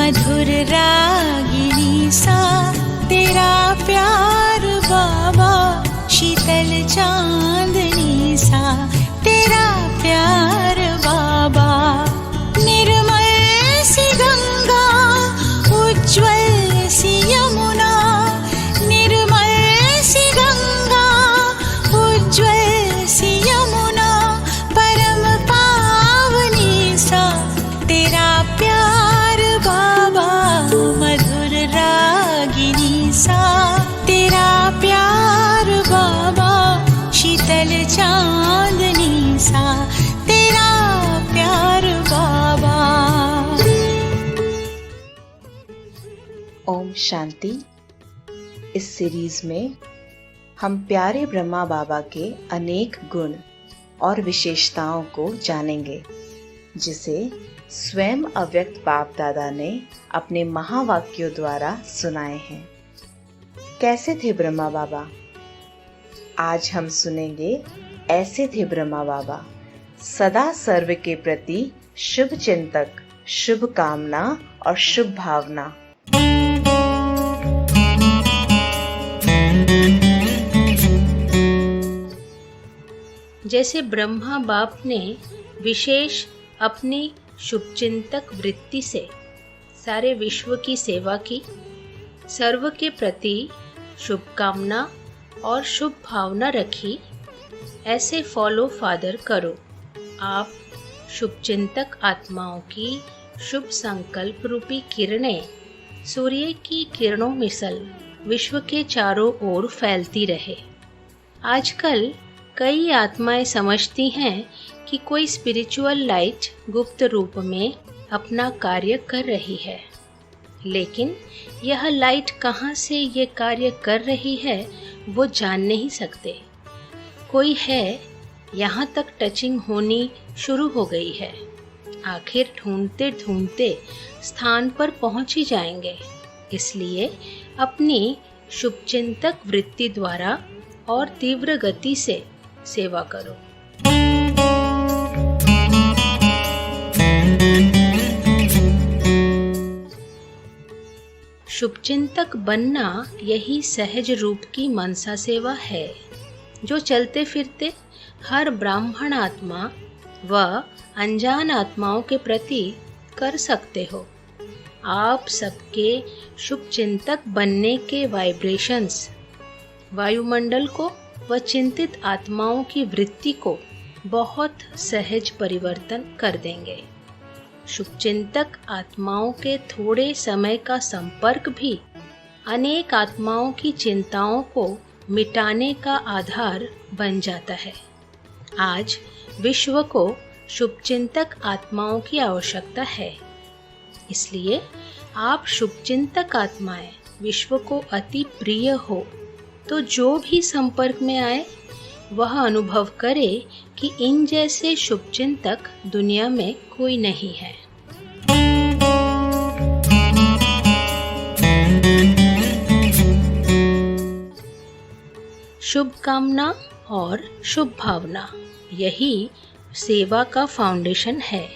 मधुर रागिनी सा तेरा प्यार बाबा, शीतल चांदनी सा तेरा प्यार बाबा। निर्मल सी गंगा, उज्ज्वल सी यमुना, निर्मल सी गंगा, उज्ज्वल सी यमुना, परम पावनी सा तेरा प्यार बाबा। मधुर रागिनी सा तेरा प्यार बाबा, शीतल चांदनी सा तेरा प्यार बाबा। ओम शांति। इस सीरीज में हम प्यारे ब्रह्मा बाबा के अनेक गुण और विशेषताओं को जानेंगे, जिसे स्वयं अव्यक्त बाप दादा ने अपने महावाक्यों द्वारा सुनाए हैं। कैसे थे ब्रह्मा बाबा? आज हम सुनेंगे ऐसे थे ब्रह्मा बाबा, सदा सर्व के प्रति शुभ चिंतक, शुभ कामना और शुभ भावना। जैसे ब्रह्मा बाप ने विशेष अपनी शुभचिंतक वृत्ति से सारे विश्व की सेवा की, सर्व के प्रति शुभकामना और शुभ भावना रखी, ऐसे फॉलो फादर करो। आप शुभचिंतक आत्माओं की शुभ संकल्प रूपी किरणें सूर्य की किरणों मिसल विश्व के चारों ओर फैलती रहे। आजकल कई आत्माएं समझती हैं कि कोई स्पिरिचुअल लाइट गुप्त रूप में अपना कार्य कर रही है, लेकिन यह लाइट कहाँ से ये कार्य कर रही है वो जान नहीं सकते। कोई है, यहाँ तक टचिंग होनी शुरू हो गई है, आखिर ढूंढते ढूंढते स्थान पर पहुँच ही जाएंगे। इसलिए अपनी शुभचिंतक वृत्ति द्वारा और तीव्र गति से सेवा करो। शुभचिंतक बनना यही सहज रूप की मनसा सेवा है, जो चलते फिरते हर ब्राह्मण आत्मा व अनजान आत्माओं के प्रति कर सकते हो। आप सबके शुभचिंतक बनने के वाइब्रेशंस वायुमंडल को व चिंतित आत्माओं की वृत्ति को बहुत सहज परिवर्तन कर देंगे। शुभचिंतक आत्माओं के थोड़े समय का संपर्क भी अनेक आत्माओं की चिंताओं को मिटाने का आधार बन जाता है। आज विश्व को शुभचिंतक आत्माओं की आवश्यकता है, इसलिए आप शुभचिंतक आत्माएं विश्व को अति प्रिय हो, तो जो भी संपर्क में आए वह अनुभव करे कि इन जैसे शुभचिंतक दुनिया में कोई नहीं है। शुभ कामना और शुभ भावना, यही सेवा का फाउंडेशन है।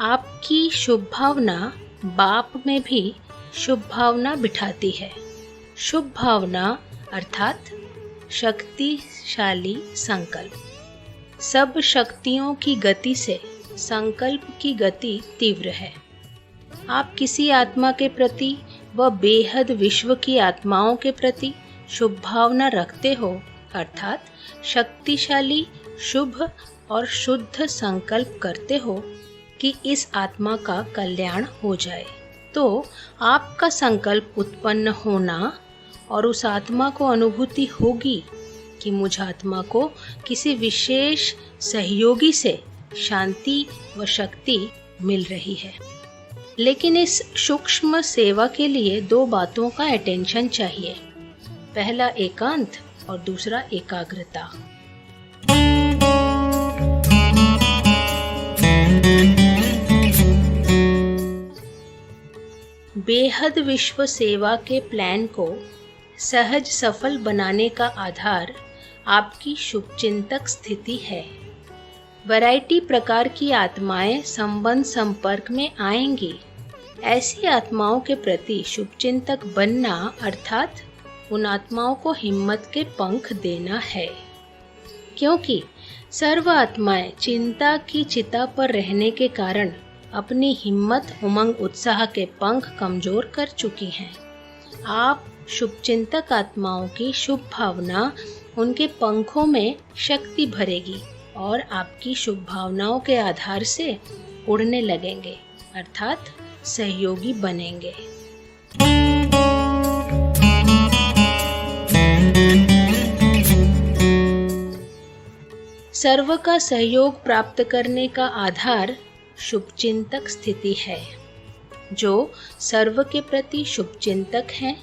आपकी शुभ भावना बाप में भी शुभ भावना बिठाती है। शुभ भावना अर्थात शक्तिशाली संकल्प। सब शक्तियों की गति से संकल्प की गति तीव्र है। आप किसी आत्मा के प्रति व बेहद विश्व की आत्माओं के प्रति शुभ भावना रखते हो, अर्थात शक्तिशाली, शुभ और शुद्ध संकल्प करते हो कि इस आत्मा का कल्याण हो जाए, तो आपका संकल्प उत्पन्न होना और उस आत्मा को अनुभूति होगी कि मुझ आत्मा को किसी विशेष सहयोगी से शांति व शक्ति मिल रही है। लेकिन इस सूक्ष्म सेवा के लिए दो बातों का अटेंशन चाहिए। पहला एकांत और दूसरा एकाग्रता। बेहद विश्व सेवा के प्लान को सहज सफल बनाने का आधार आपकी शुभचिंतक स्थिति है। वैरायटी प्रकार की आत्माएं संबंध संपर्क में आएंगी, ऐसी आत्माओं के प्रति शुभचिंतक बनना अर्थात उन आत्माओं को हिम्मत के पंख देना है, क्योंकि सर्व आत्माएं चिंता की चिता पर रहने के कारण अपनी हिम्मत, उमंग, उत्साह के पंख कमजोर कर चुकी हैं। आप शुभचिंतक आत्माओं की शुभ भावना उनके पंखों में शक्ति भरेगी और आपकी शुभ भावनाओं के आधार से उड़ने लगेंगे, अर्थात सहयोगी बनेंगे। सर्व का सहयोग प्राप्त करने का आधार शुभचिंतक स्थिति है। जो सर्व के प्रति शुभचिंतक हैं,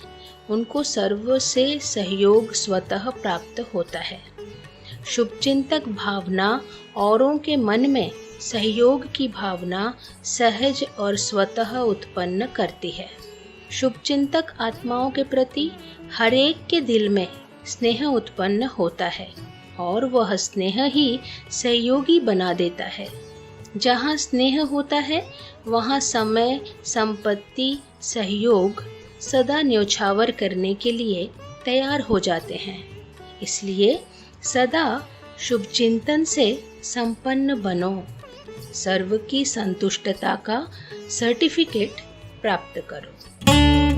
उनको सर्व से सहयोग स्वतः प्राप्त होता है। शुभचिंतक भावना औरों के मन में सहयोग की भावना सहज और स्वतः उत्पन्न करती है। शुभचिंतक आत्माओं के प्रति हरेक के दिल में स्नेह उत्पन्न होता है और वह स्नेह ही सहयोगी बना देता है। जहाँ स्नेह होता है वहाँ समय, संपत्ति, सहयोग सदा न्योछावर करने के लिए तैयार हो जाते हैं। इसलिए सदा शुभ चिंतन से संपन्न बनो, सर्व की संतुष्टता का सर्टिफिकेट प्राप्त करो।